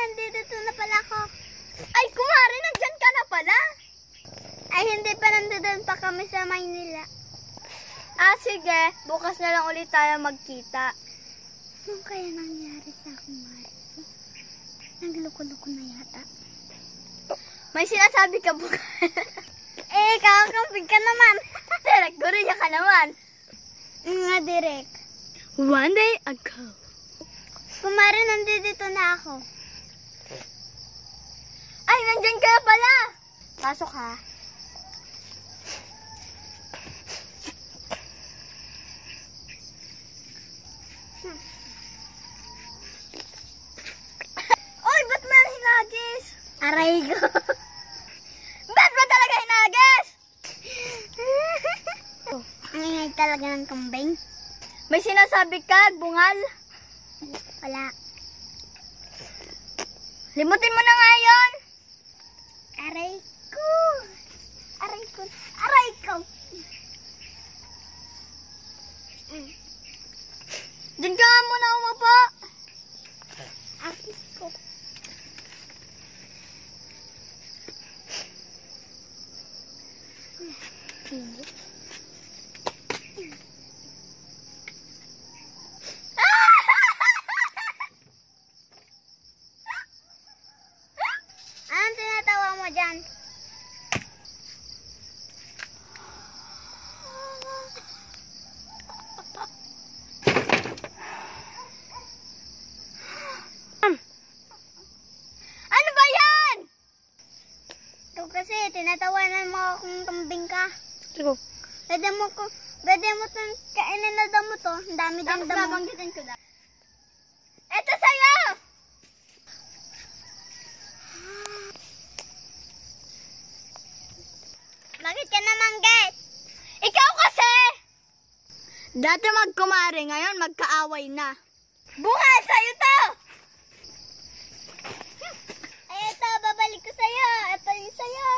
nandito na pala ako. Ay, kumare, nandyan ka na pala. Ay, hindi pa, nandun pa kami sa Maynila. Ah, sige. Bukas na lang ulit tayo magkita. Anong kaya nangyari sa akin, Mare? Nagloko-loko na yata. May sinasabi ka bukas. Kakampig ka naman. Direk, guriya ka naman. Nga, Direk. One day ago. Kumare, nandito na ako. Ay, nandyan ka pala. Pasok ha. Oy, ba't mo hinagis? Aray ko. Ba't mo talaga hinagis? Ang ingay talaga ng kambing. May sinasabi ka, bungal? Wala. Limutin mo na nga yun. Aray ko. Aray ko. Aray ko. Diyan ka nga muna umupo. Aray ko. Anong tinatawa mo dyan? Ano ba yan? Ito kasi, tinatawanan mo akong kambing ka. Sige. Pwede mo itong kainin na damo to. Ang dami din damo. Tapos babanggitin ko na. Ito sa'yo! Bakit ka naman, guys? Ikaw kasi! Dati magkumare, ngayon magkaaway na. Bunga! Sa'yo to! Ay, ito, babalik ko sa'yo. Ito yung sa'yo.